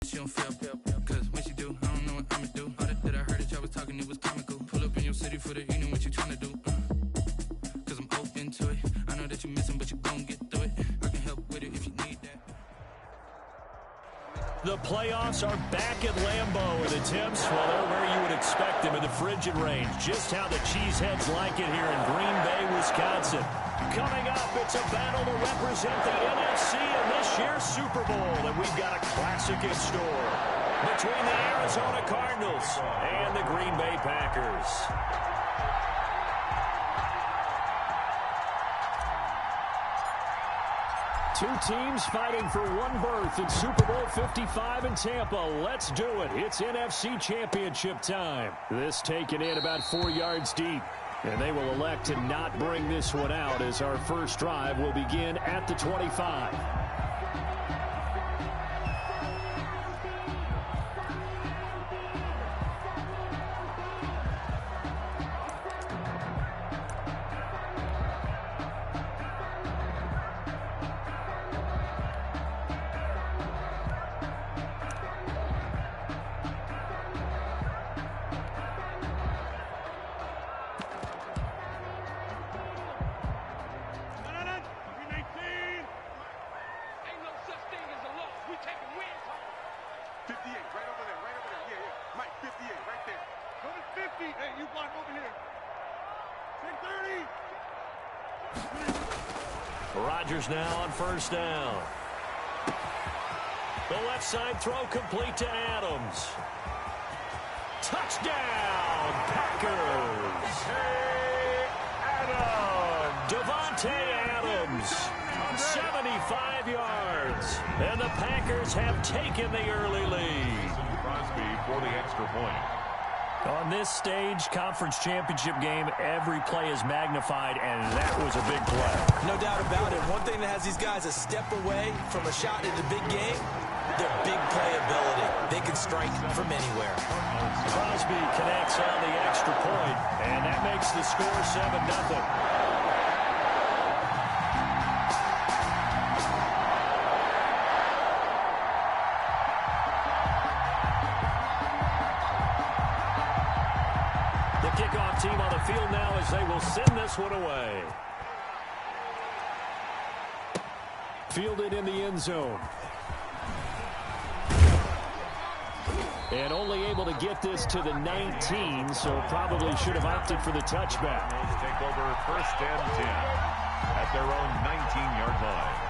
She don't feel, cause when she do, I don't know what I'ma do. All that I heard that y'all was talking, it was comical. Pull up in your city for the evening, what you tryna do? Cause I'm open to it. I know that you missing, but you gon' get through it. I can help with it if you need that. The playoffs are back at Lambeau, and the temps, well, they're where you would expect them in the frigid range. Just how the Cheeseheads like it here in Green Bay, Wisconsin. Coming up, it's a battle to represent the NFC in this year's Super Bowl, and we've got a classic in store between the Arizona Cardinals and the Green Bay Packers. Two teams fighting for one berth in Super Bowl 55 in Tampa. Let's do it. It's NFC Championship time. This taken in about 4 yards deep. And they will elect to not bring this one out as our first drive will begin at the 25. Rodgers now on first down. The left side throw complete to Adams. Touchdown, Packers. Devontae Adams, 75 yards. And the Packers have taken the early lead. Crosby for the extra point. On this stage, conference championship game, every play is magnified, and that was a big play. No doubt about it. One thing that has these guys a step away from a shot in the big game, their big playability. They can strike from anywhere. Crosby connects on the extra point, and that makes the score 7-0. Kickoff team on the field now as they will send this one away. Fielded in the end zone. And only able to get this to the 19, so probably should have opted for the touchback. Take over first and 10 at their own 19-yard line.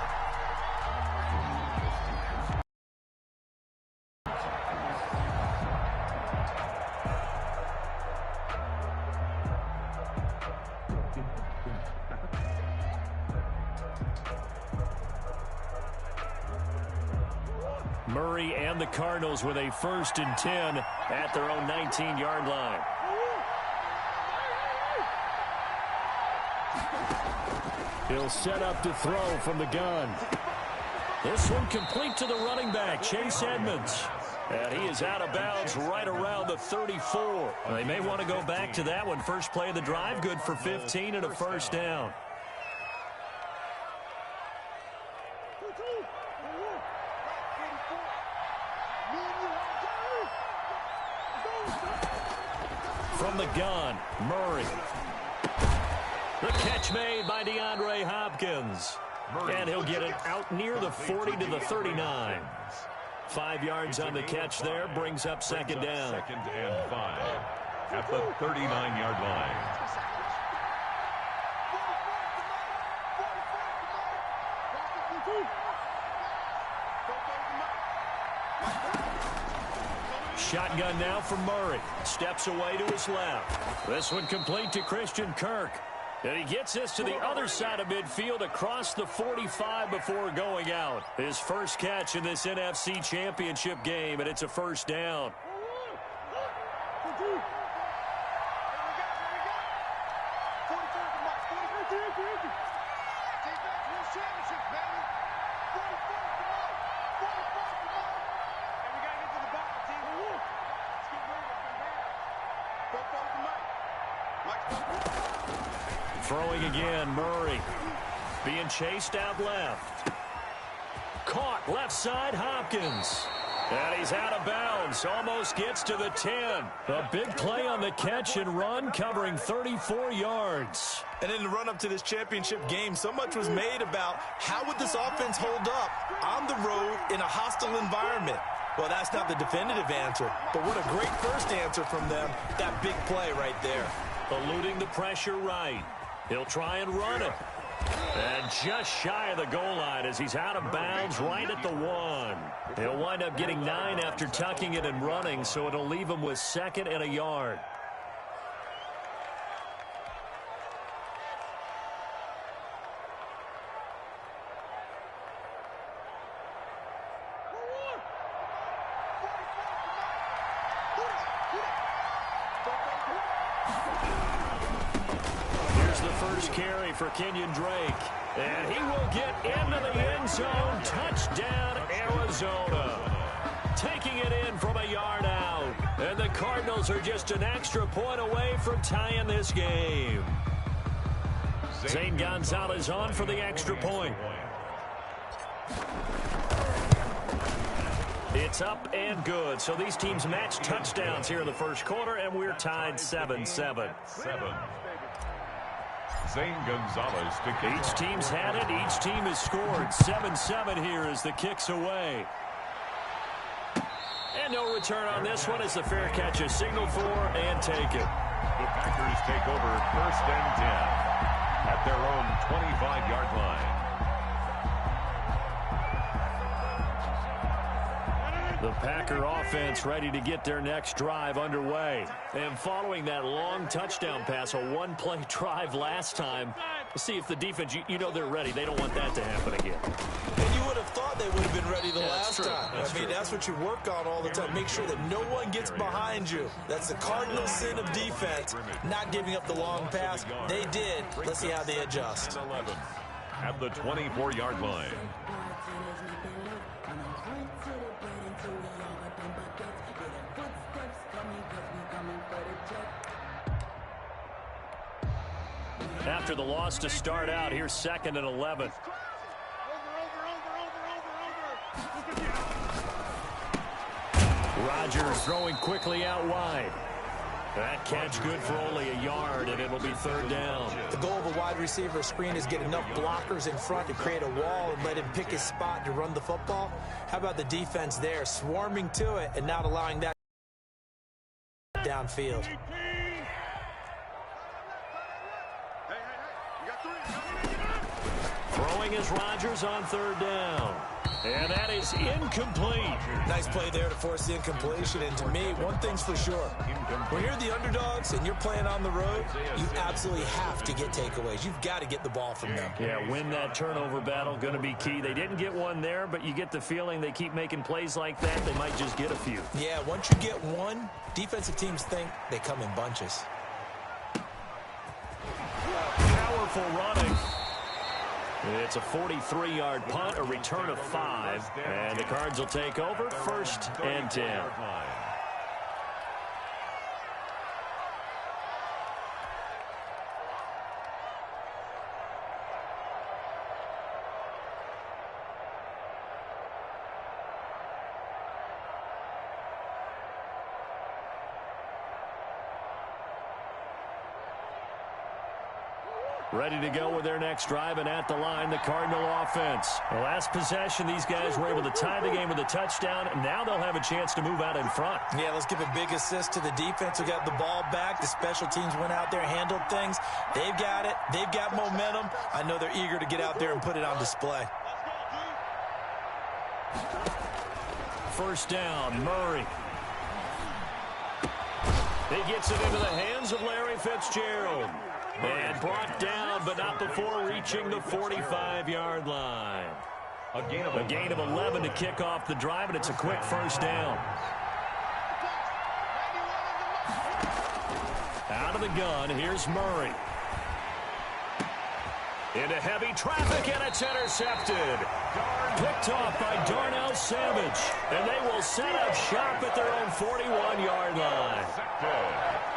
Murray and the Cardinals with a 1st and 10 at their own 19-yard line. He'll set up to throw from the gun. This one complete to the running back, Chase Edmonds. And he is out of bounds right around the 34. They may want to go back to that one. First play of the drive, good for 15 and a first down. From the gun, Murray. The catch made by DeAndre Hopkins. And he'll get it out near the 40 to the 39. 5 yards on the catch there, brings up second down. 2nd and 5 at the 39-yard line. Shotgun now for Murray. Steps away to his left. This one complete to Christian Kirk. And he gets this to the other side of midfield across the 45 before going out. His first catch in this NFC Championship game, and it's a first down. Throwing again, Murray. Being chased out left. Caught left side, Hopkins. And he's out of bounds. Almost gets to the 10. A big play on the catch and run, covering 34 yards. And in the run-up to this championship game, so much was made about how would this offense hold up on the road in a hostile environment. Well, that's not the definitive answer, but what a great first answer from them. That big play right there. Eluding the pressure right. He'll try and run it. And just shy of the goal line as he's out of bounds right at the 1. He'll wind up getting 9 after tucking it and running, so it'll leave him with 2nd and a yard. Carry for Kenyon Drake, and he will get into the end zone. Touchdown, Arizona. Taking it in from a yard out, and the Cardinals are just an extra point away from tying this game. Zane Gonzalez on for the extra point. It's up and good. So these teams match touchdowns here in the first quarter, and we're tied 7-7. Zane Gonzalez to kick. Each team's had it. Each team has scored. 7-7 here as the kick's away. And no return on this one as the fair catch is signaled for and taken. The Packers take over 1st and 10 at their own 25-yard line. The Packer offense ready to get their next drive underway. And following that long touchdown pass, a one-play drive last time, see if the defense, you know they're ready. They don't want that to happen again. And you would have thought they would have been ready the last time. I mean, that's what you work on all the time. Make sure that no one gets behind you. That's the cardinal sin of defense, not giving up the long pass. They did. Let's see how they adjust. 11 at the 24-yard line. After the loss to start out, here's 2nd and 11. Rodgers throwing quickly out wide. That catch good for only a yard, and it'll be 3rd down. The goal of a wide receiver screen is get enough blockers in front to create a wall and let him pick his spot to run the football. How about the defense there, swarming to it and not allowing that downfield? Throwing is Rodgers on 3rd down. And that is incomplete. Nice play there to force the incompletion. And to me, one thing's for sure. When you're the underdogs and you're playing on the road, you absolutely have to get takeaways. You've got to get the ball from them. Yeah, win that turnover battle, going to be key. They didn't get one there, but you get the feeling they keep making plays like that, they might just get a few. Yeah, once you get one, defensive teams think they come in bunches. Powerful running. It's a 43-yard punt, a return of 5, and the Cards will take over 1st and 10. Ready to go with their next drive, and at the line, the Cardinal offense. The last possession, these guys were able to tie the game with a touchdown, and now they'll have a chance to move out in front. Yeah, let's give a big assist to the defense who got the ball back. The special teams went out there, handled things. They've got it. They've got momentum. I know they're eager to get out there and put it on display. 1st down, Murray. He gets it into the hands of Larry Fitzgerald. And brought down, but not before reaching the 45-yard line. A gain of 11 to kick off the drive, and it's a quick 1st down. Out of the gun, here's Murray. Into heavy traffic, and it's intercepted. Picked off by Darnell Savage. And they will set up shop at their own 41-yard line.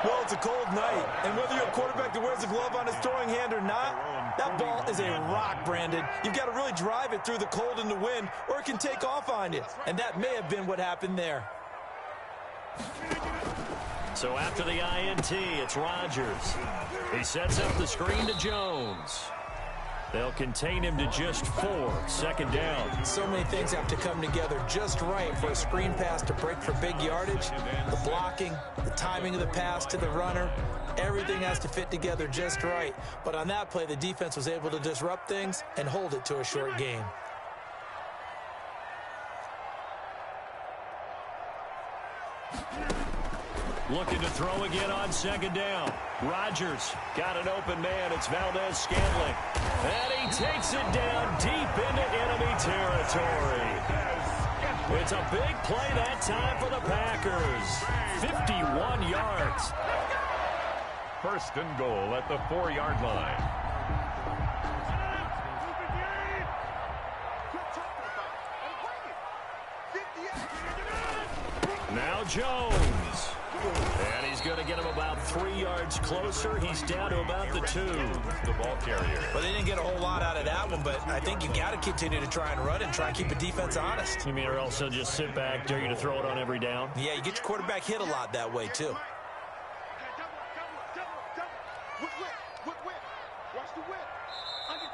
Well, it's a cold night, and whether you're a quarterback that wears a glove on his throwing hand or not, that ball is a rock, Brandon. You've got to really drive it through the cold and the wind, or it can take off on you. And that may have been what happened there. So after the INT, it's Rodgers. He sets up the screen to Jones. They'll contain him to just 4, second down. So many things have to come together just right for a screen pass to break for big yardage. The blocking, the timing of the pass to the runner, everything has to fit together just right. But on that play, the defense was able to disrupt things and hold it to a short gain. Looking to throw again on second down. Rodgers got an open man. It's Valdez-Scantling. And he takes it down deep into enemy territory. It's a big play that time for the Packers. 51 yards. First and goal at the 4-yard line. Now Jones. And he's going to get him about 3 yards closer. He's down to about the 2. The ball carrier. Well, they didn't get a whole lot out of that one, but I think you got to continue to try and run and try and keep the defense honest. You mean or else he'll just sit back, dare you to throw it on every down? Yeah, you get your quarterback hit a lot that way, too.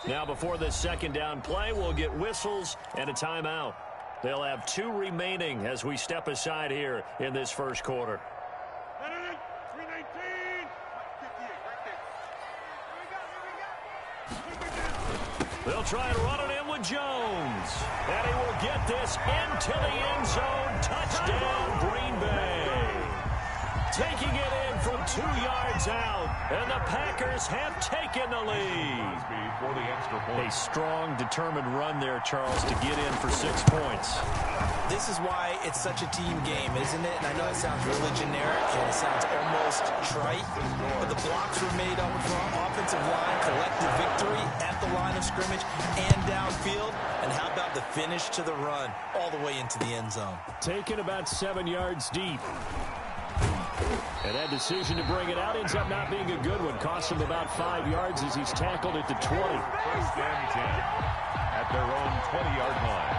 Now before this second down play, we'll get whistles and a timeout. They'll have 2 remaining as we step aside here in this first quarter. They'll try and run it in with Jones. And he will get this into the end zone. Touchdown, Green Bay. Taking it in from 2 yards out. And the Packers have taken the lead. A strong, determined run there, Charles, to get in for 6 points. This is why it's such a team game, isn't it? And I know it sounds really generic and it sounds almost trite, but the blocks were made up front, offensive line, collective victory at the line of scrimmage and downfield. And how about the finish to the run all the way into the end zone? Taken about 7 yards deep. And that decision to bring it out ends up not being a good one. Cost him about 5 yards as he's tackled at the 20. First and 10 at their own 20-yard line.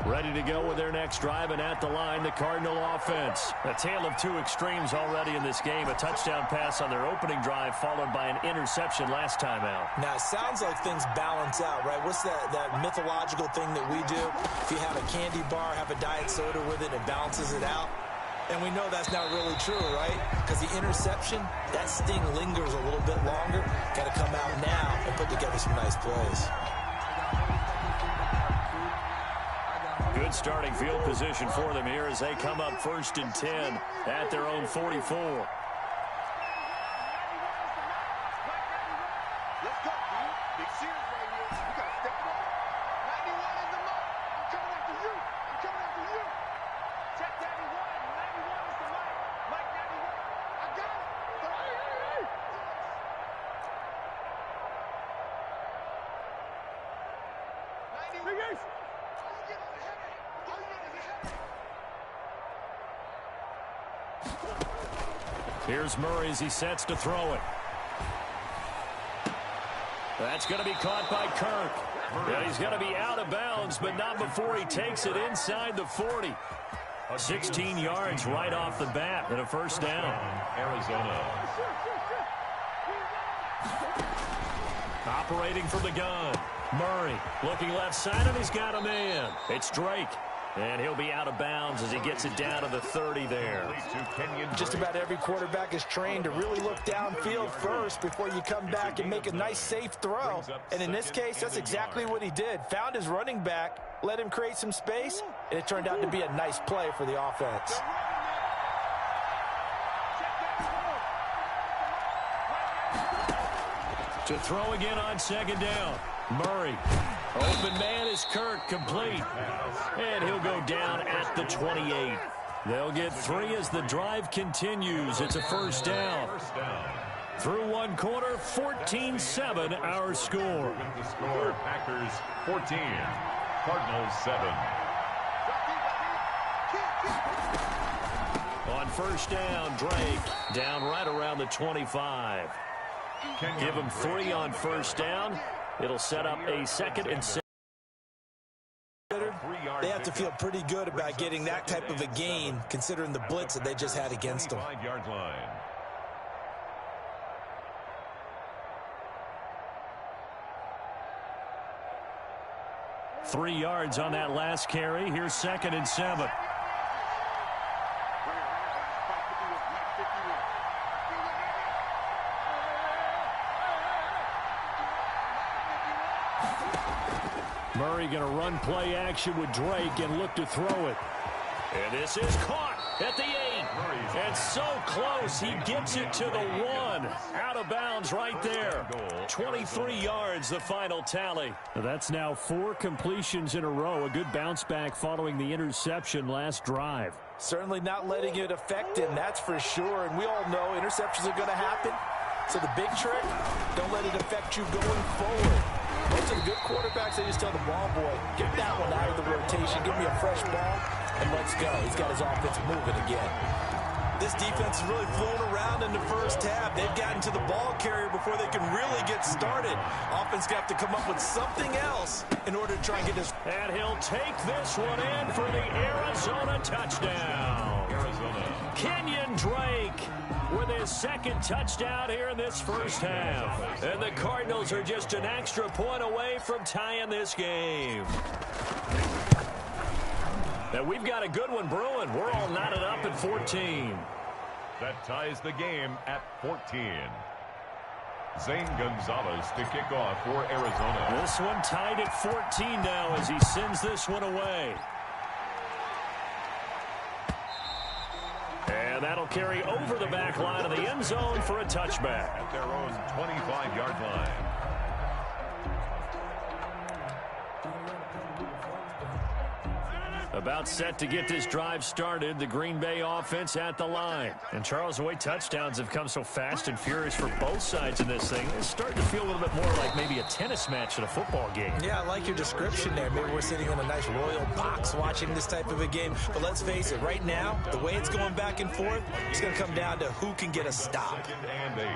Ready to go with their next drive, and at the line, the Cardinal offense. A tale of 2 extremes already in this game. A touchdown pass on their opening drive, followed by an interception last time out. Now, it sounds like things balance out, right? What's that mythological thing that we do? If you have a candy bar, have a diet soda with it, it balances it out. And we know that's not really true, right? Because the interception, that sting lingers a little bit longer. Got to come out now and put together some nice plays. Good starting field position for them here as they come up 1st and 10 at their own 44. Here's Murray as he sets to throw it. That's going to be caught by Kirk. Yeah, he's going to be out of bounds, but not before he takes it inside the 40. 16 yards right off the bat and a first down. Arizona. Operating from the gun. Murray looking left side, and he's got a man. It's Drake. And he'll be out of bounds as he gets it down to the 30 there. Just about every quarterback is trained to really look downfield first before you come back and make a nice, safe throw. And in this case, that's exactly what he did. Found his running back, let him create some space, and it turned out to be a nice play for the offense. To throw again on second down. Murray. Open man is Kirk, complete. And he'll go down at the 28. They'll get 3 as the drive continues. It's a first down. Through one quarter, 14-7 our score. The score, Packers 14, Cardinals 7. On first down, Drake down right around the 25. Give him 3 on first down. It'll set up a 2nd and 6. They have to feel pretty good about getting that type of a gain, considering the blitz that they just had against them. 5-yard line. Three yards on that last carry. Here's 2nd and 7. Murray going to run play action with Drake and look to throw it. And this is caught at the 8. And so close, he gets it to the 1. Out of bounds right there. 23 yards, the final tally. That's now 4 completions in a row. A good bounce back following the interception last drive. Certainly not letting it affect him, that's for sure. And we all know interceptions are going to happen. So the big trick, don't let it affect you going forward. Most of the good quarterbacks, they just tell the ball boy, get that one out of the rotation, give me a fresh ball, and let's go. He's got his offense moving again. This defense has really flown around in the first half. They've gotten to the ball carrier before they can really get started. Offense got to come up with something else in order to try and get this. And he'll take this one in for the Arizona touchdown. Kenyon Drake with his 2nd touchdown here in this first half. And the Cardinals are just an extra point away from tying this game. And we've got a good one brewing. We're all knotted up at 14. That ties the game at 14. Zane Gonzalez to kick off for Arizona. This one tied at 14 now as he sends this one away. And that'll carry over the back line of the end zone for a touchback. At their own 25-yard line. About set to get this drive started. The Green Bay offense at the line. And Charles, the way touchdowns have come so fast and furious for both sides in this thing, it's starting to feel a little bit more like maybe a tennis match in a football game. Yeah, I like your description there. Maybe we're sitting in a nice royal box watching this type of a game. But let's face it, right now, the way it's going back and forth, it's going to come down to who can get a stop. 2nd and 8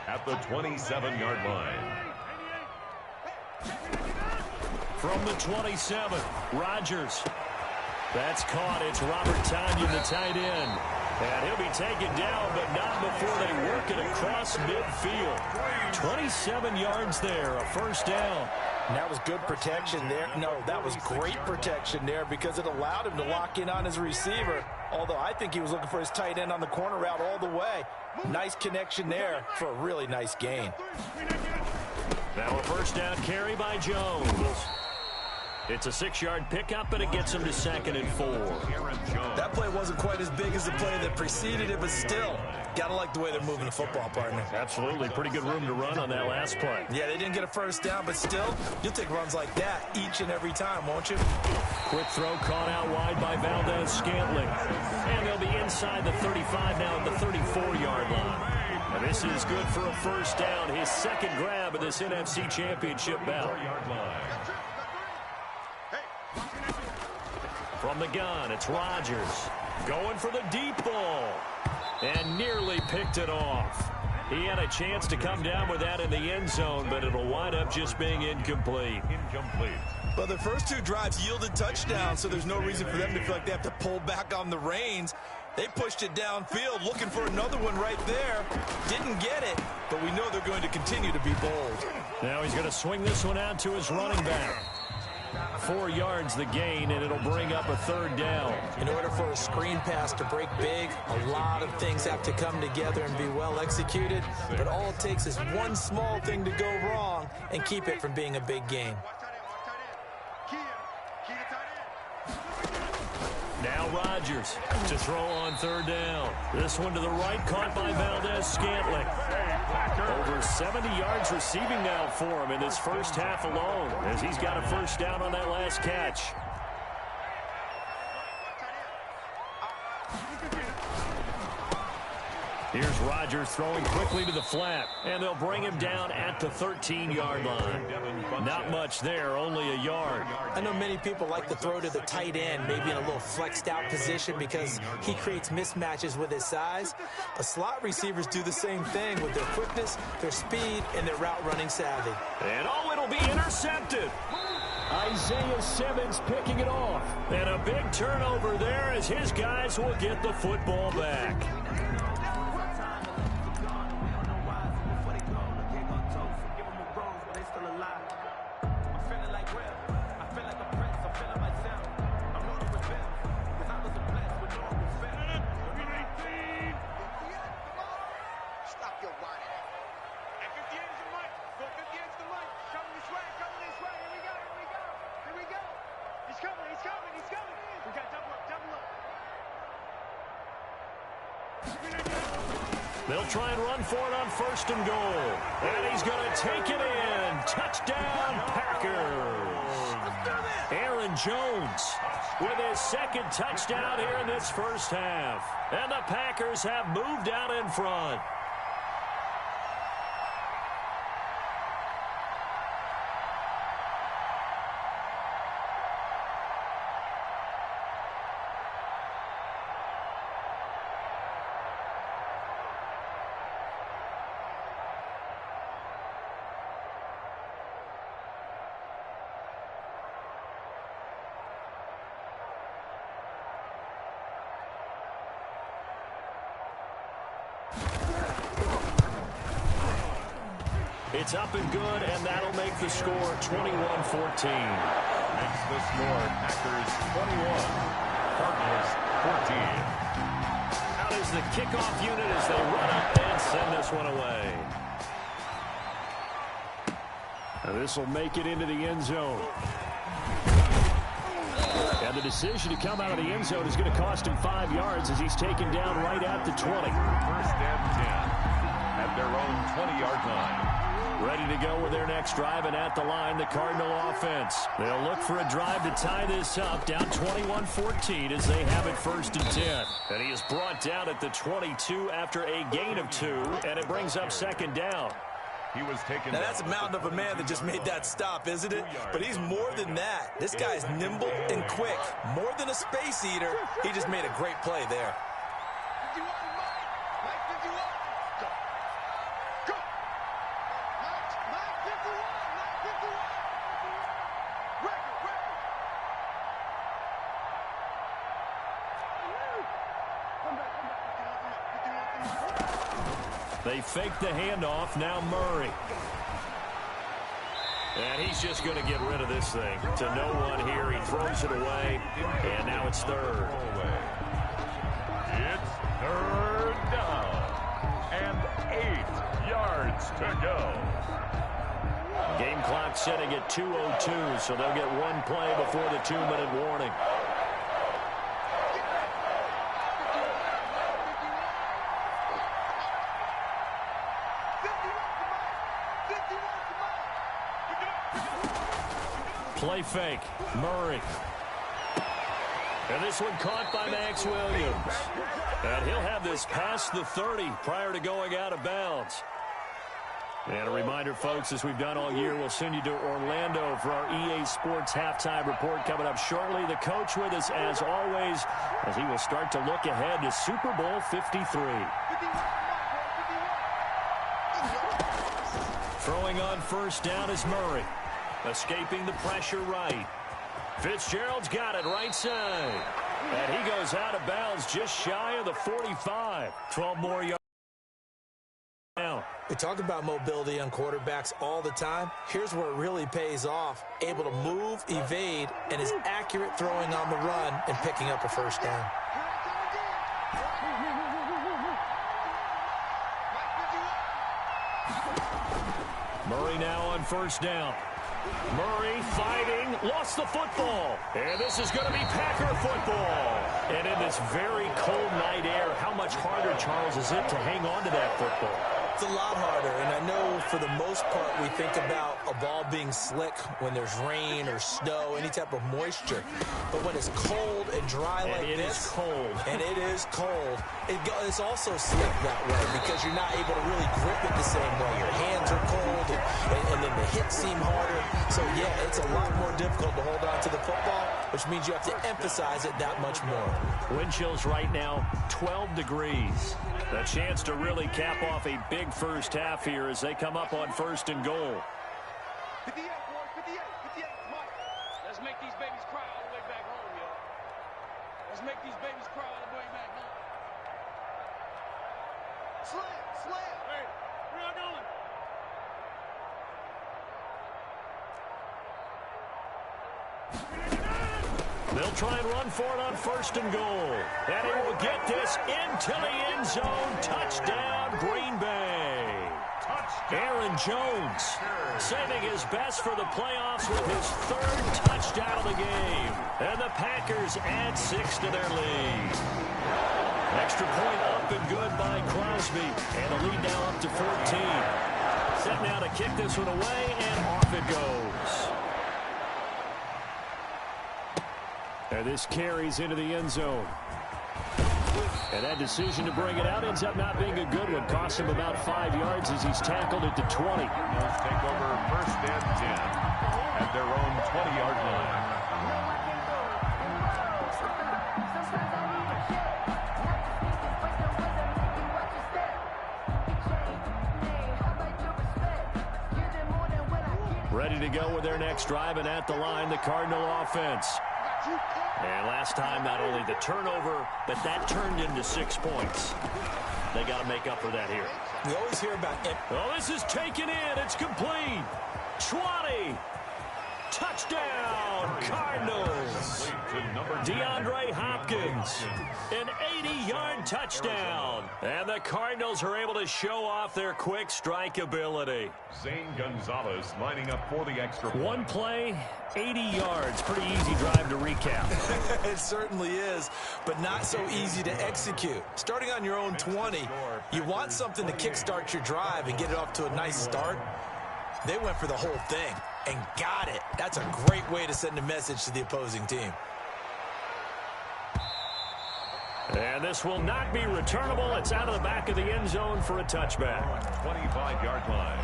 at the 27-yard line. From the 27, Rodgers. That's caught. It's Robert Tonyan, the tight end. And he'll be taken down, but not before they work it across midfield. 27 yards there, a first down. And that was good protection there. No, that was great protection there because it allowed him to lock in on his receiver. Although I think he was looking for his tight end on the corner route all the way. Nice connection there for a really nice gain. Now a first down carry by Jones. It's a 6-yard pickup, and it gets him to 2nd and 4. That play wasn't quite as big as the play that preceded it, but still, gotta like the way they're moving the football, partner. Absolutely. Pretty good room to run on that last play. Yeah, they didn't get a first down, but still, you'll take runs like that each and every time, won't you? Quick throw caught out wide by Valdez-Scantling. And they'll be inside the 35 now at the 34-yard line. And this is good for a first down, his 2nd grab of this NFC Championship bout. From the gun, it's Rodgers. Going for the deep ball. And nearly picked it off. He had a chance to come down with that in the end zone, but it'll wind up just being incomplete. Well, the first 2 drives yielded touchdowns, so there's no reason for them to feel like they have to pull back on the reins. They pushed it downfield, looking for another one right there. Didn't get it, but we know they're going to continue to be bold. Now he's going to swing this one out to his running back. 4 yards the gain, and it'll bring up a 3rd down. In order for a screen pass to break big, a lot of things have to come together and be well executed. But all it takes is one small thing to go wrong and keep it from being a big gain. Now Rodgers to throw on 3rd down. This one to the right, caught by Valdez-Scantling. Over 70 yards receiving now for him in this first half alone, as he's got a first down on that last catch. Here's Rodgers throwing quickly to the flat, and they'll bring him down at the 13-yard line. Not much there, only a yard. I know many people like to throw to the tight end, maybe in a little flexed out position because he creates mismatches with his size. But slot receivers do the same thing with their quickness, their speed, and their route running savvy. And it'll be intercepted. Isaiah Simmons picking it off. And a big turnover there as his guys will get the football back. They'll try and run for it on 1st and goal. And he's going to take it in. Touchdown, Packers. Aaron Jones with his 2nd touchdown here in this first half. And the Packers have moved out in front. It's up and good, and that'll make the score 21-14. Makes the score Packers 21, Cardinals 14. Out is the kickoff unit as they run up and send this one away. And this will make it into the end zone. And the decision to come out of the end zone is going to cost him 5 yards as he's taken down right at the 20. 1st and 10 at their own 20-yard line. Ready to go with their next drive, and at the line, the Cardinal offense. They'll look for a drive to tie this up, down 21-14 as they have it 1st and 10. And he is brought down at the 22 after a gain of 2, and it brings up 2nd down. He was taken. Now that's a mountain of a man that just made that stop, isn't it? But he's more than that. This guy's nimble and quick. More than a space eater. He just made a great play there. They fake the handoff. Now Murray. And he's just going to get rid of this thing. To no one here. He throws it away. And now it's 3rd. It's 3rd down. And 8 yards to go. Game clock setting at 2:02, so they'll get one play before the 2-minute warning. Play fake. Murray. And this one caught by Max Williams. And he'll have this past the 30 prior to going out of bounds. And a reminder, folks, as we've done all year, we'll send you to Orlando for our EA Sports halftime report coming up shortly. The coach with us, as always, as he will start to look ahead to Super Bowl 53. Throwing on 1st down is Murray. Escaping the pressure right. Fitzgerald's got it right side. And he goes out of bounds just shy of the 45. 12 more yards. We talk about mobility on quarterbacks all the time. Here's where it really pays off. Able to move, evade, and is accurate throwing on the run and picking up a 1st down. Murray now on 1st down. Murray fighting, lost the football. And this is going to be Packer football. And in this very cold night air, how much harder, Charles, is it to hang on to that football? It's a lot harder, and I know for the most part, we think about a ball being slick when there's rain or snow, any type of moisture. But when it's cold and dry like this, it is cold. And it is cold, it's also slick that way because you're not able to really grip it the same way. Your hands are cold, and then the hits seem harder. So, yeah, it's a lot more difficult to hold on to the football, which means you have to emphasize it that much more. Wind chills right now, 12 degrees. A chance to really cap off a big first half here as they come up on 1st and goal. 58, boys, 58, 58, come on. Let's make these babies cry all the way back home, y'all. Let's make these babies cry all the way back home. Slam. Hey, where y'all going? They'll try and run for it on 1st and goal. And he will get this into the end zone. Touchdown, Green Bay. Aaron Jones saving his best for the playoffs with his 3rd touchdown of the game. And the Packers add 6 to their lead. Extra point up and good by Crosby. And the lead now up to 14. Set now to kick this one away, and off it goes. And this carries into the end zone. And that decision to bring it out ends up not being a good one. Costs him about 5 yards as he's tackled at the 20. They'll take over 1st and 10 at their own 20-yard line. Ready to go with their next drive, and at the line, the Cardinal offense. And last time, not only the turnover, but that turned into 6 points. They got to make up for that here. We always hear about it. Oh, this is taken in. It's complete. 20. Touchdown, Cardinals. DeAndre Hopkins, an 80-yard touchdown. And the Cardinals are able to show off their quick strike ability. Zane Gonzalez lining up for the extra point. One play, 80 yards. Pretty easy drive to recap. It certainly is, but not so easy to execute. Starting on your own 20, you want something to kickstart your drive and get it off to a nice start. They went for the whole thing and got it. That's a great way to send a message to the opposing team. And this will not be returnable. It's out of the back of the end zone for a touchback. 25-yard line.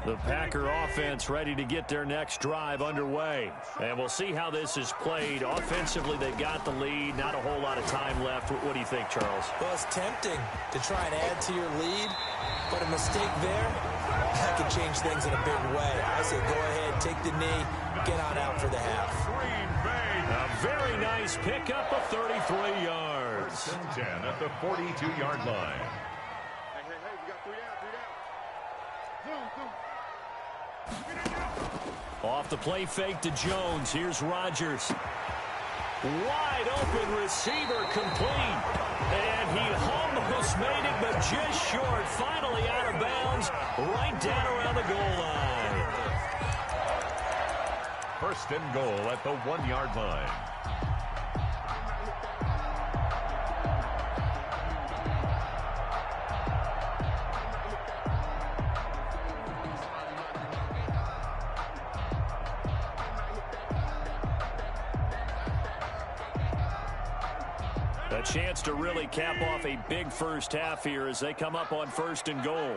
The Packer offense ready to get their next drive underway. And we'll see how this is played. Offensively, they've got the lead. Not a whole lot of time left. What do you think, Charles? Well, it's tempting to try and add to your lead, but a mistake there, that could change things in a big way. I say go ahead, take the knee, get on out for the half. A very nice pickup of 33 yards. 10 at the 42-yard line. Hey, we got 3 down. Zoom. Off the play fake to Jones. Here's Rodgers. Wide open receiver complete. And he almost made it, but just short. Finally out of bounds, right down around the goal line. 1st and goal at the 1-yard line. A chance to really cap off a big first half here as they come up on 1st and goal.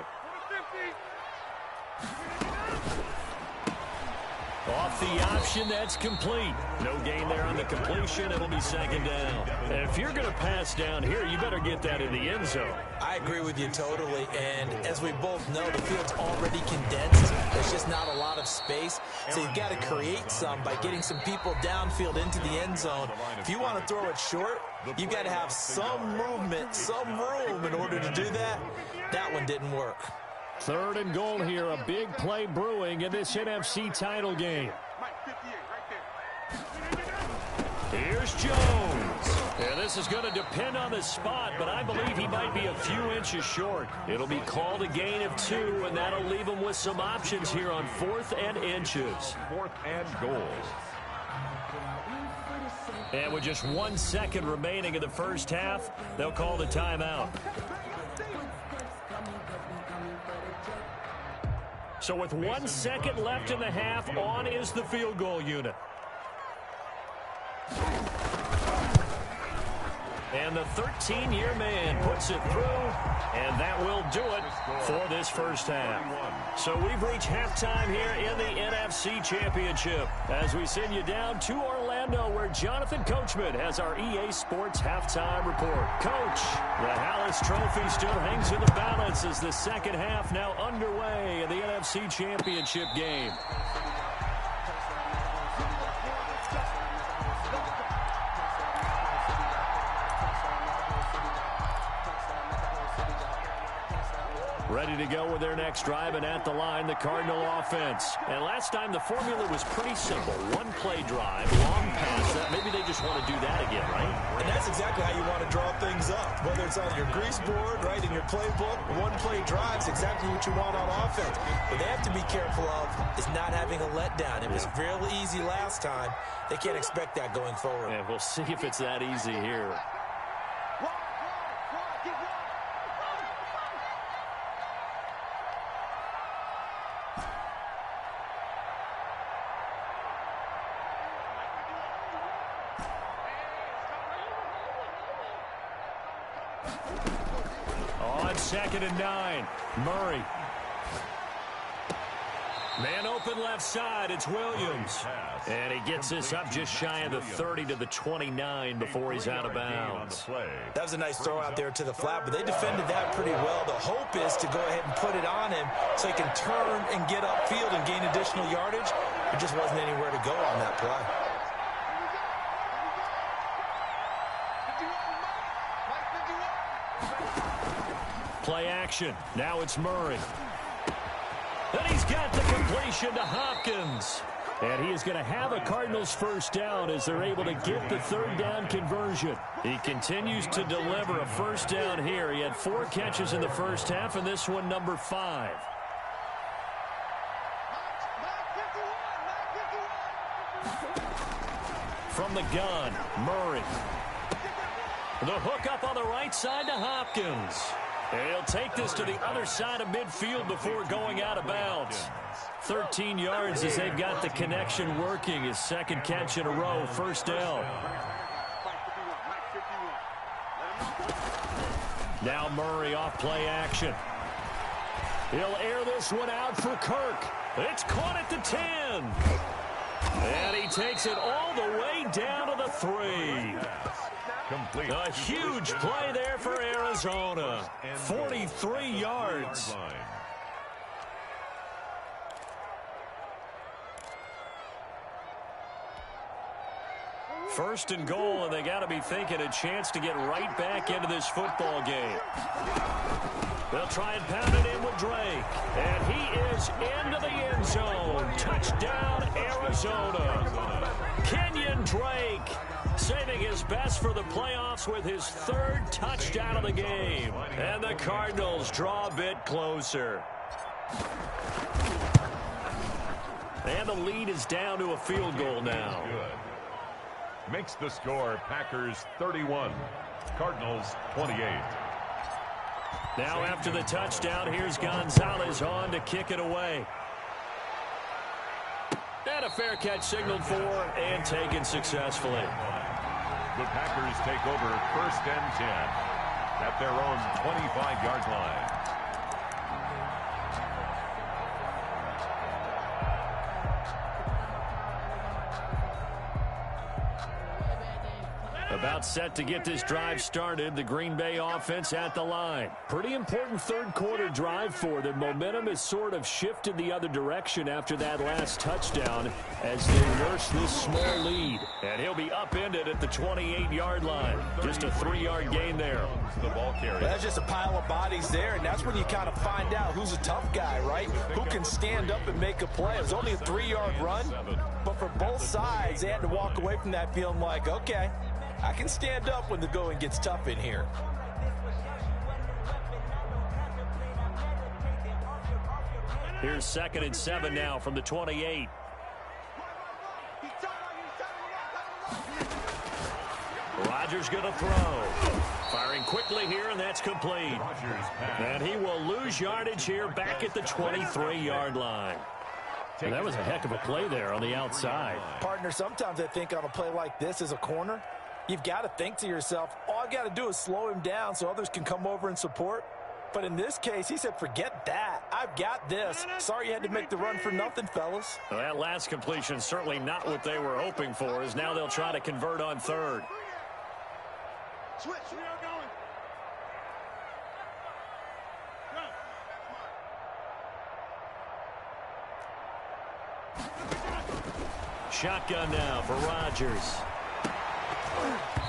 Off the option, that's complete. No gain there on the completion. It'll be 2nd down. And if you're going to pass down here, you better get that in the end zone. I agree with you totally, and as we both know, the field's already condensed. There's just not a lot of space, so you've got to create some by getting some people downfield into the end zone. If you want to throw it short, you've got to have some movement, some room in order to do that. That one didn't work. 3rd and goal here, a big play brewing in this NFC title game. Here's Jones. And this is going to depend on the spot, but I believe he might be a few inches short. It'll be called a gain of 2, and that'll leave him with some options here on 4th and inches. 4th and goal. And with just 1 second remaining in the first half, they'll call the timeout. So with 1 second left in the half, on is the field goal unit. And the 13-year man puts it through, and that will do it for this first half. So we've reached halftime here in the NFC Championship as we send you down to Orlando, where Jonathan Coachman has our EA Sports Halftime Report. Coach, the Hallis Trophy still hangs in the balance as the second half now underway in the NFC Championship game. Ready to go with their next drive, and at the line, the Cardinal offense. And last time, the formula was pretty simple. One-play drive, long pass. Maybe they just want to do that again, right? And that's exactly how you want to draw things up. Whether it's on your grease board, right, in your playbook, one-play drive is exactly what you want on offense. What they have to be careful of is not having a letdown. It was real easy last time. They can't expect that going forward. And we'll see if it's that easy here. On 2nd and 9, Murray. Man open left side, it's Williams. And he gets this up just shy of the 30 to the 29 before he's out of bounds. That was a nice throw out there to the flat, but they defended that pretty well. The hope is to go ahead and put it on him so he can turn and get upfield and gain additional yardage. There just wasn't anywhere to go on that play. Play action. Now it's Murray. And he's got the completion to Hopkins. And he is going to have a Cardinals first down as they're able to get the third down conversion. He continues to deliver a first down here. He had 4 catches in the first half, and this one number 5. From the gun, Murray. The hook up on the right side to Hopkins. And he'll take this to the other side of midfield before going out of bounds. 13 yards as they've got the connection working. His second catch in a row, first down. Now Murray off play action. He'll air this one out for Kirk. It's caught at the 10. And he takes it all the way down to the 3. A huge play there for Arizona. 43 yards. First and goal, and they got to be thinking a chance to get right back into this football game. They'll try and pound it in with Drake. And he is into the end zone. Touchdown, Arizona. Kenyon Drake saving his best for the playoffs with his 3rd touchdown of the game. And the Cardinals draw a bit closer. And the lead is down to a field goal now. Makes the score Packers 31, Cardinals 28. Now after the touchdown, here's Gonzalez on to kick it away. And a fair catch signaled for and taken successfully. The Packers take over 1st and 10 at their own 25-yard line. About set to get this drive started, the Green Bay offense at the line. Pretty important third-quarter drive for them. Momentum has sort of shifted the other direction after that last touchdown as they nurse this small lead. And he'll be upended at the 28-yard line. Just a 3-yard gain there. The ball carrier. That's just a pile of bodies there, and that's when you kind of find out who's a tough guy, right? Who can stand up and make a play. It was only a 3-yard run, but for both sides, they had to walk away from that feeling like, okay, I can stand up when the going gets tough in here. Here's 2nd and 7 now from the 28. Rodgers going to throw. Firing quickly here, and that's complete. And he will lose yardage here back at the 23-yard line. And that was a heck of a play there on the outside. Partner, sometimes I think on a play like this as a corner, you've got to think to yourself, all I got to do is slow him down so others can come over and support. But in this case, he said, forget that. I've got this. Sorry you had to make the run for nothing, fellas. Well, that last completion certainly not what they were hoping for, as now they'll try to convert on third. Switch. We are going. Shotgun now for Rodgers.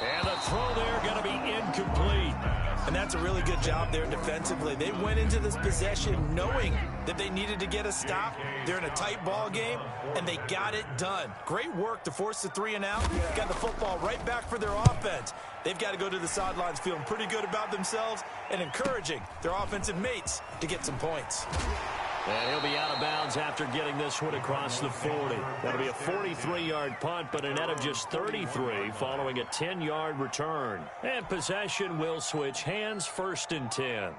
And the throw there going to be incomplete. And that's a really good job there defensively. They went into this possession knowing that they needed to get a stop. They're in a tight ball game, and they got it done. Great work to force the 3 and out. Got the football right back for their offense. They've got to go to the sidelines feeling pretty good about themselves and encouraging their offensive mates to get some points. And he'll be out of bounds after getting this one across the 40. That'll be a 43-yard punt, but a net of just 33 following a 10-yard return. And possession will switch hands, 1st and 10.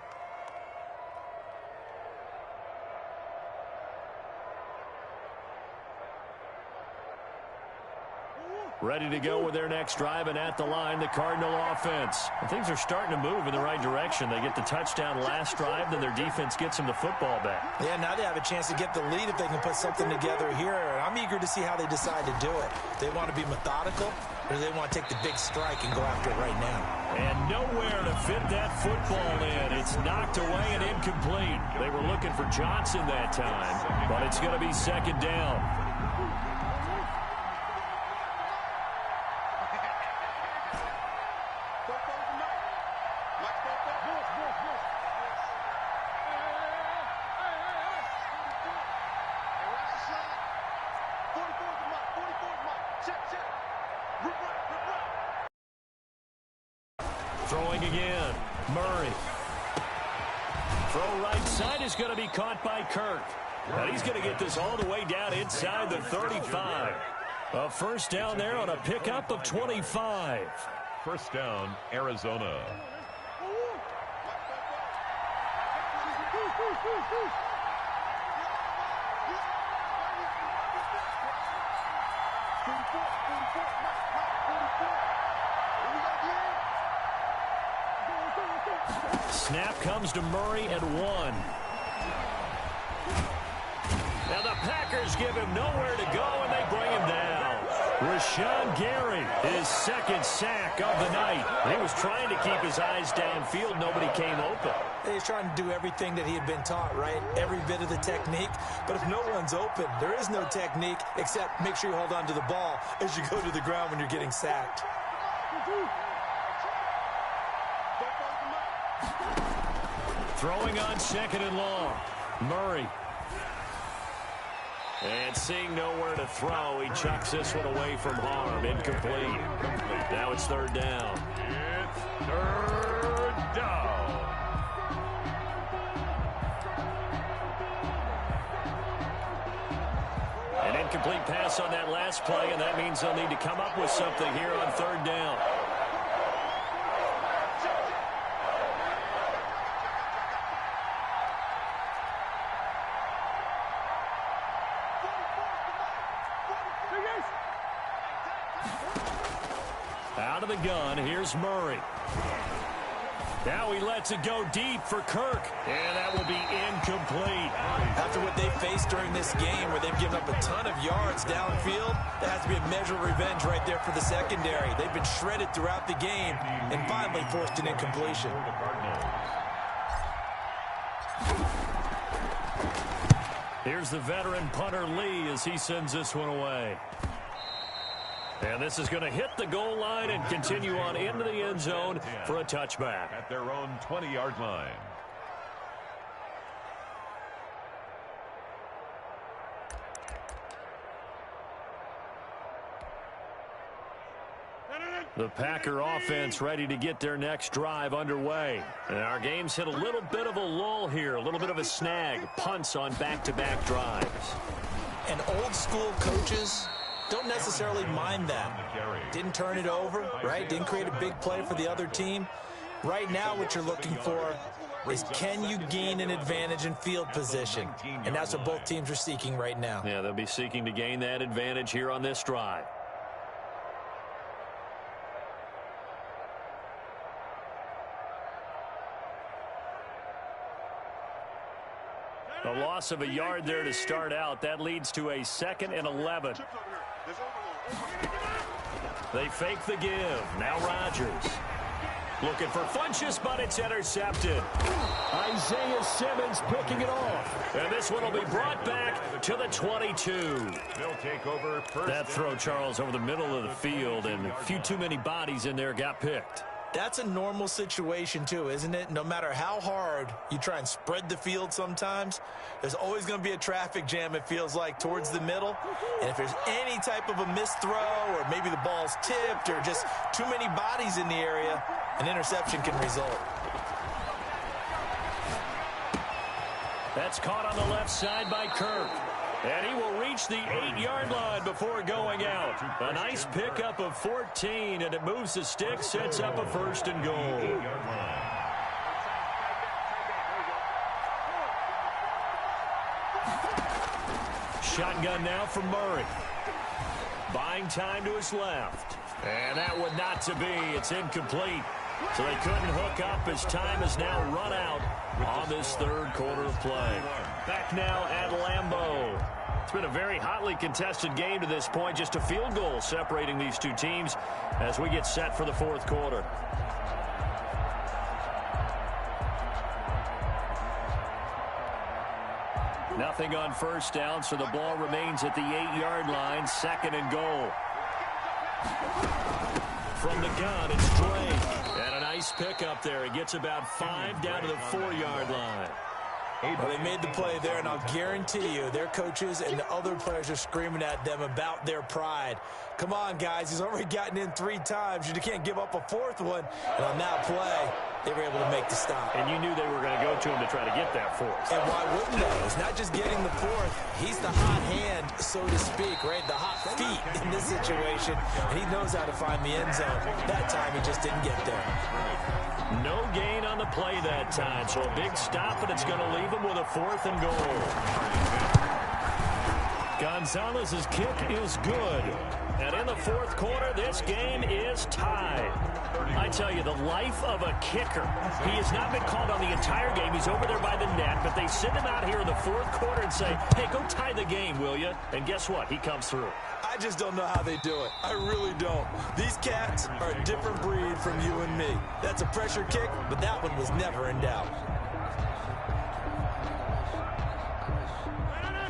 Ready to go with their next drive, and at the line, the Cardinal offense. And things are starting to move in the right direction. They get the touchdown last drive, then their defense gets them the football back. Yeah, now they have a chance to get the lead if they can put something together here. And I'm eager to see how they decide to do it. They want to be methodical, or they want to take the big strike and go after it right now. And nowhere to fit that football in. It's knocked away and incomplete. They were looking for Johnson that time, but it's going to be 2nd down. Throwing again. Murray. Throw right side is going to be caught by Kirk. And he's going to get this all the way down inside the 35. A 1st down there on a pickup of 25. 1st down, Arizona. Snap comes to Murray at 1. Now the Packers give him nowhere to go, and they bring him down. Rashawn Gary, his 2nd sack of the night. He was trying to keep his eyes downfield. Nobody came open. He's trying to do everything that he had been taught, right? Every bit of the technique. But if no one's open, there is no technique except make sure you hold on to the ball as you go to the ground when you're getting sacked. Throwing on 2nd and long. Murray. And seeing nowhere to throw, he chucks this one away from harm. Incomplete. Now it's 3rd down. It's 3rd down. An incomplete pass on that last play, and that means they'll need to come up with something here on 3rd down. Out of the gun, here's Murray. Now he lets it go deep for Kirk, and that will be incomplete. After what they faced during this game where they've given up a ton of yards downfield, that has to be a measure of revenge right there for the secondary. They've been shredded throughout the game and finally forced an incompletion. Here's the veteran punter Lee as he sends this one away. And this is going to hit the goal line and continue on into the end zone for a touchback. At their own 20-yard line. The Packer offense ready to get their next drive underway. And our game's hit a little bit of a lull here, a little bit of a snag. Punts on back-to-back drives. And old-school coaches don't necessarily mind that. didn't turn it over, right? Didn't create a big play for the other team. Right now, what you're looking for is, can you gain an advantage in field position? And that's what both teams are seeking right now. Yeah, they'll be seeking to gain that advantage here on this drive. A loss of a yard there to start out. That leads to a 2nd and 11. They fake the give. Now Rodgers. Looking for Funchess, but it's intercepted. Isaiah Simmons picking it off. And this one will be brought back to the 22. They'll take over first. That throw, Charles, over the middle of the field, and a few too many bodies in there got picked. That's a normal situation, too, isn't it? No matter how hard you try and spread the field sometimes, there's always going to be a traffic jam, it feels like, towards the middle. And if there's any type of a missed throw, or maybe the ball's tipped, or just too many bodies in the area, an interception can result. That's caught on the left side by Kirk. And he will reach the 8-yard line before going out. A nice pickup of 14, and it moves the stick, sets up a 1st and goal. Shotgun now from Murray. Buying time to his left. And that one not to be. It's incomplete. So they couldn't hook up as time has now run out on this 3rd quarter of play. Back now at Lambeau. It's been a very hotly contested game to this point. Just a field goal separating these two teams as we get set for the 4th quarter. Nothing on 1st down, so the ball remains at the 8-yard line. 2nd and goal. From the gun, it's Drake. And a nice pickup there. It gets about 5 down to the 4-yard line. Well, they made the play there, and I'll guarantee you their coaches and the other players are screaming at them about their pride. Come on, guys. He's already gotten in 3 times. You can't give up a 4th one. And on that play, they were able to make the stop. And you knew they were going to go to him to try to get that 4th. And why wouldn't they? It's not just getting the 4th. He's the hot hand, so to speak, right? The hot feet in this situation. And he knows how to find the end zone. That time, he just didn't get there. No gain on the play that time, so a big stop, and it's going to leave him with a 4th and goal. Gonzalez's kick is good. And in the 4th quarter, this game is tied. I tell you, the life of a kicker. He has not been called on the entire game. He's over there by the net, but they send him out here in the 4th quarter and say, hey, go tie the game, will you? And guess what? He comes through. I just don't know how they do it. I really don't. These cats are a different breed from you and me. That's a pressure kick, but that one was never in doubt.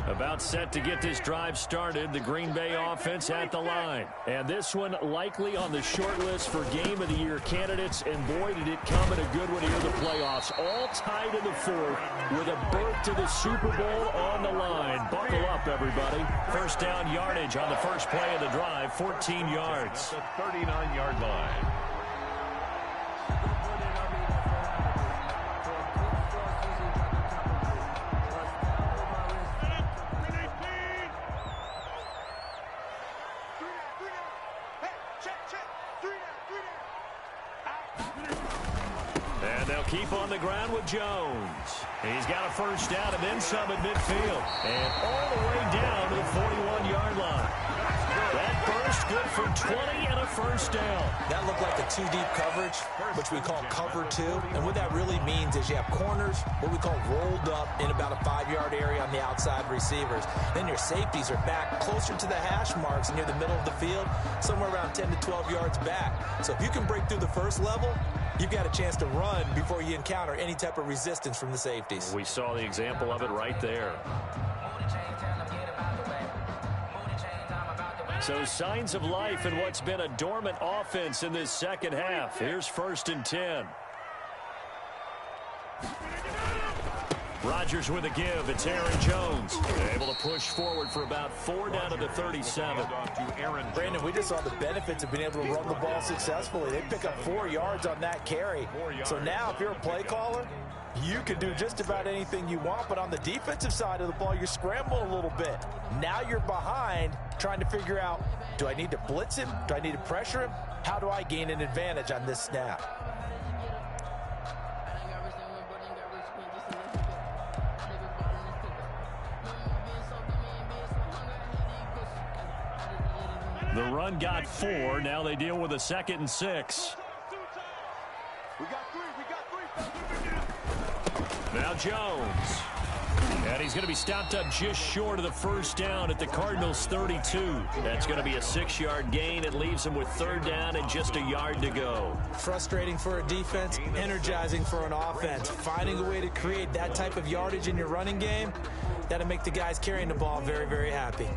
About set to get this drive started, the Green Bay offense at the line. And this one likely on the short list for Game of the Year candidates, and boy, did it come in a good one here in the playoffs. All tied in the 4th with a berth to the Super Bowl on the line. Buckle up, everybody. 1st down yardage on the first play of the drive, 14 yards. The 39-yard line. And they'll keep on the ground with Jones. He's got a 1st down and then some at midfield. And all the way down to the 41-yard line. That burst good from 20 and a 1st down. That looked like a 2-deep coverage, which we call cover 2. And what that really means is you have corners, what we call rolled up in about a 5-yard area on the outside receivers. Then your safeties are back closer to the hash marks near the middle of the field, somewhere around 10 to 12 yards back. So if you can break through the 1st level, you've got a chance to run before you encounter any type of resistance from the safeties. We saw the example of it right there. So signs of life in what's been a dormant offense in this 2nd half. Here's 1st and 10. Rodgers with a give. It's Aaron Jones. Able to push forward for about 4 down to the 37. Brandon, we just saw the benefits of being able to run the ball successfully. They pick up 4 yards on that carry. So now if you're a play caller, you can do just about anything you want, but on the defensive side of the ball, you're scrambling a little bit. Now you're behind trying to figure out Do I need to blitz him? Do I need to pressure him? How do I gain an advantage on this snap? The run got 4. Now they deal with a 2nd and 6. Now Jones. And he's going to be stopped up just short of the first down at the Cardinals' 32. That's going to be a 6-yard gain. It leaves him with 3rd down and just a yard to go. Frustrating for a defense, energizing for an offense. Finding a way to create that type of yardage in your running game, that'll make the guys carrying the ball very, very happy.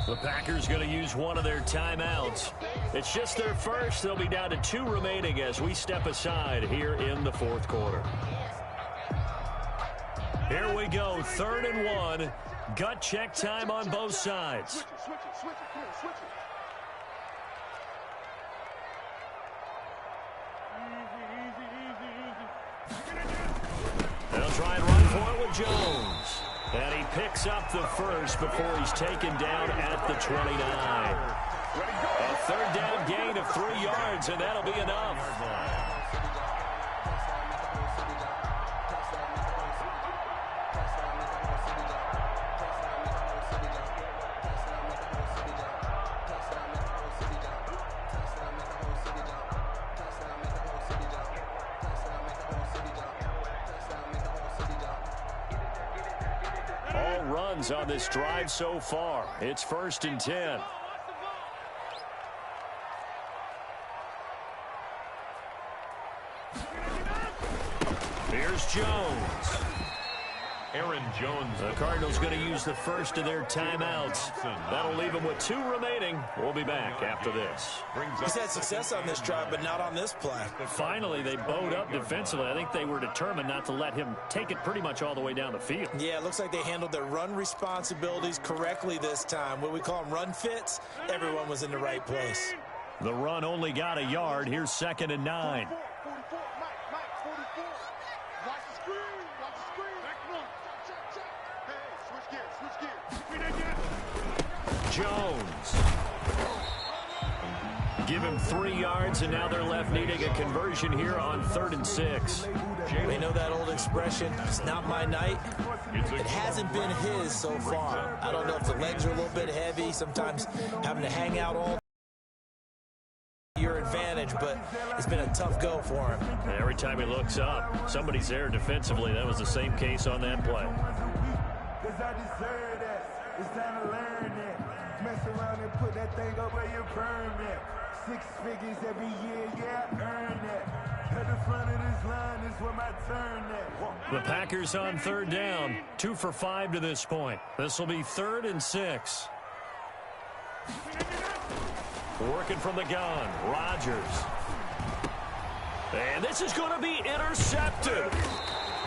The Packers going to use one of their timeouts. It's just their first. They'll be down to 2 remaining as we step aside here in the 4th quarter. Here we go, 3rd and 1. Gut check time on both sides. They'll try and run for it with Jones. And he picks up the first before he's taken down at the 29. A 3rd down gain of 3 yards, and that'll be enough. Runs on this drive so far. It's 1st and 10. Here's Jones. Aaron Jones. The Cardinals going to use the first of their timeouts. That'll leave them with 2 remaining. We'll be back after this. He's had success on this drive, but not on this play. Finally, they bowed up defensively. I think they were determined not to let him take it pretty much all the way down the field. Yeah, it looks like they handled their run responsibilities correctly this time. What we call them run fits, everyone was in the right place. The run only got a yard. Here's 2nd and 9. Jones. Give him 3 yards, and now they're left needing a conversion here on 3rd and 6. They know that old expression, it's not my night. It hasn't been his so far. I don't know if the legs are a little bit heavy, sometimes having to hang out all your advantage, but it's been a tough go for him. Every time he looks up, somebody's there defensively. That was the same case on that play. It's time to learn that. Mess around and put that thing up where you burn that. 6 figures every year, yeah, earn that. At the front of this line is where my turn at. The Packers on 3rd down. 2 for 5 to this point. This will be 3rd and 6. Working from the gun, Rodgers. And this is going to be intercepted.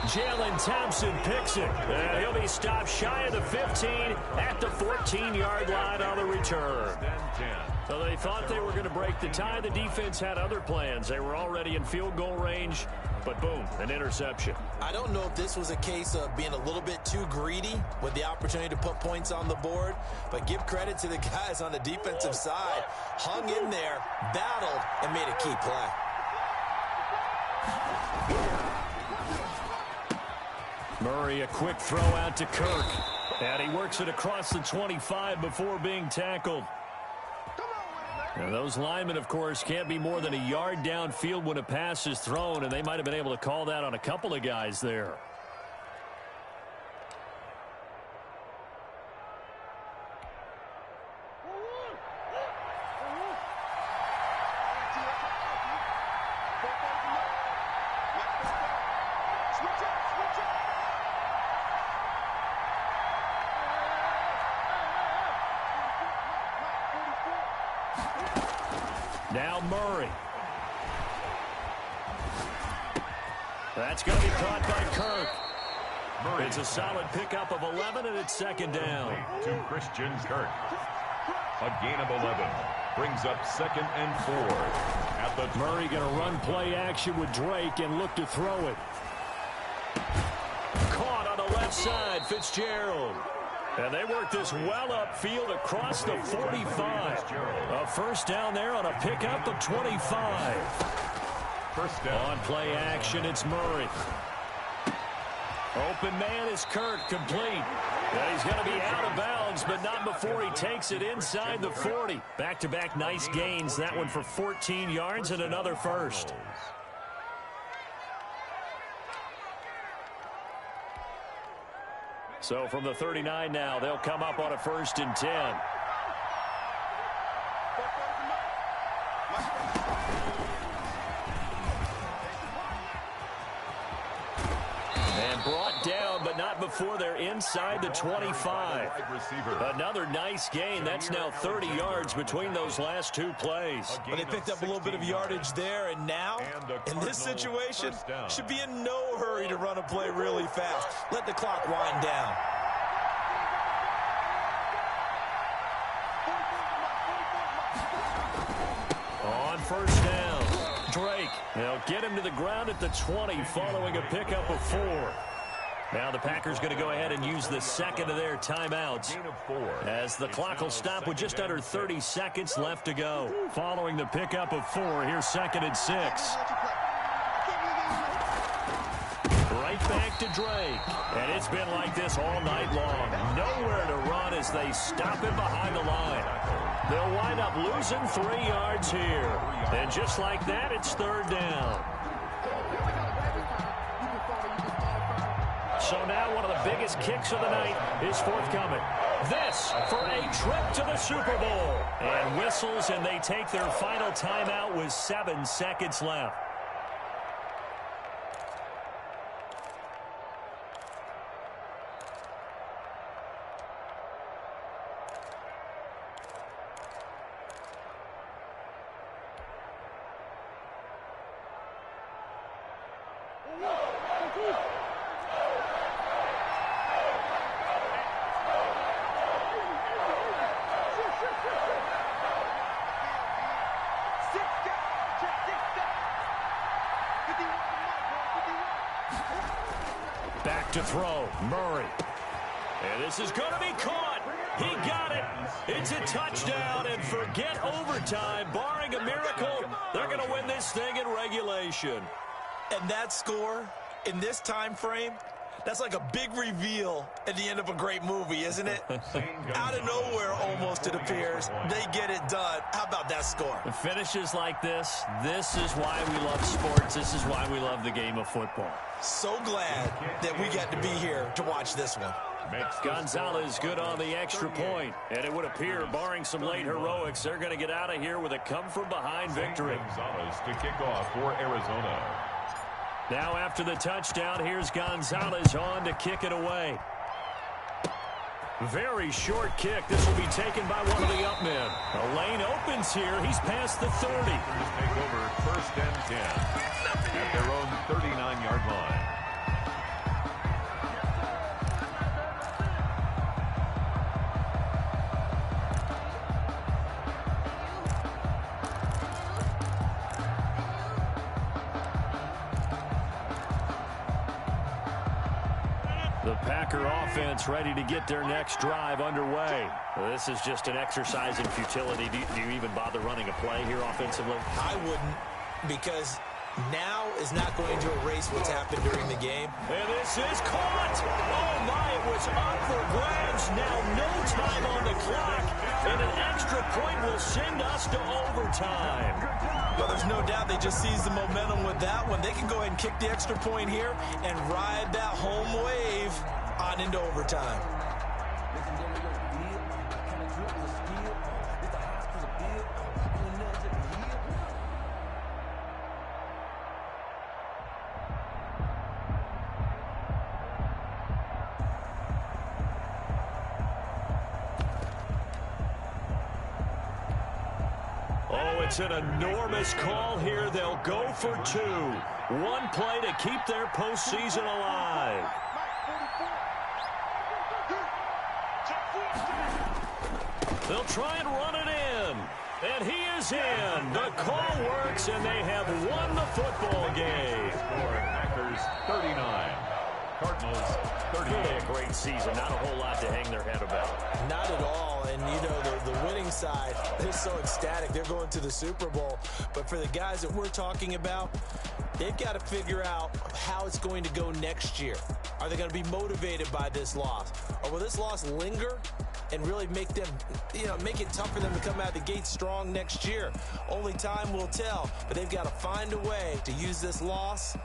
Jalen Thompson picks it. And he'll be stopped shy of the 15 at the 14-yard line on the return. So they thought they were going to break the tie. The defense had other plans. They were already in field goal range, but boom, an interception. I don't know if this was a case of being a little bit too greedy with the opportunity to put points on the board, but give credit to the guys on the defensive side. Hung in there, battled, and made a key play. Murray, a quick throw out to Kirk. And he works it across the 25 before being tackled. And those linemen, of course, can't be more than a yard downfield when a pass is thrown, and they might have been able to call that on a couple of guys there. Now Murray. That's going to be caught by Kirk. It's a solid pickup of 11, and it's second down. To Christian Kirk. A gain of 11. Brings up 2nd and 4. At the Murray going to run play action with Drake and look to throw it. Caught on the left side, Fitzgerald. And they work this well upfield across the 45. A first down there on a pickup of 25. first down. On play action, it's Murray. Open man is Kirk, complete. And he's going to be out of bounds, but not before he takes it inside the 40. Back-to-back nice gains. That one for 14 yards and another first. So from the 39 now, they'll come up on a 1st and 10. And brought down, but not before they're inside the 25. Another nice gain. That's now 30 yards between those last two plays. Well, they picked up a little bit of yardage there, and now, in this situation, should be in no hurry to run a play really fast. Let the clock wind down. On first down, Drake. They'll get him to the ground at the 20 following a pickup of 4. Now the Packers going to go ahead and use the second of their timeouts as the clock will stop with just under 30 seconds left to go. Following the pickup of 4, here's 2nd and 6. Right back to Drake. And it's been like this all night long. Nowhere to run as they stop him behind the line. They'll wind up losing 3 yards here. And just like that, it's 3rd down. So now one of the biggest kicks of the night is forthcoming. This for a trip to the Super Bowl. And whistles, and they take their final timeout with 7 seconds left. Back to throw, Murray. And this is going to be caught. He got it. It's a touchdown, and forget overtime. Barring a miracle, they're going to win this thing in regulation. And that score, in this time frame, that's like a big reveal at the end of a great movie, isn't it? Out of nowhere, almost, it appears. They get it done. How about that score? The finishes like this is why we love sports. This is why we love the game of football. So glad that we got to be here to watch this one. Gonzalez good on the extra point. And it would appear, barring some late heroics, they're going to get out of here with a come-from-behind victory. Gonzalez to kick off for Arizona. Now after the touchdown, here's Gonzalez on to kick it away. Very short kick. This will be taken by one of the up men. A lane opens here. He's past the 30. Take over 1st and 10 at their own 39-yard line. The Packer offense ready to get their next drive underway. This is just an exercise in futility. Do you even bother running a play here offensively? I wouldn't, because now is not going to erase what's happened during the game. And this is caught. Oh, my, it was up for grabs. Now no time on the clock. And an extra point will send us to overtime. Well, there's no doubt they just seized the momentum with that one. They can go ahead and kick the extra point here and ride that home wave on into overtime. It's an enormous call here. They'll go for 2. One play to keep their postseason alive. They'll try and run it in. And he is in. The call works, and they have won the football game. Packers 39. Cardinals 30. Really a great season. Not a whole lot to hang their head about. Not at all. And, you know, the winning side, they're so ecstatic. They're going to the Super Bowl. But for the guys that we're talking about, they've got to figure out how it's going to go next year. Are they going to be motivated by this loss? Or will this loss linger and really make them, make it tough for them to come out of the gate strong next year? Only time will tell. But they've got to find a way to use this loss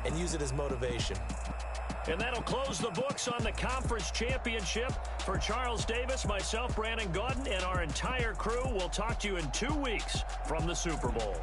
and use it as motivation. And that'll close the books on the conference championship. For Charles Davis, myself, Brandon Gaudin, and our entire crew, we'll talk to you in 2 weeks from the Super Bowl.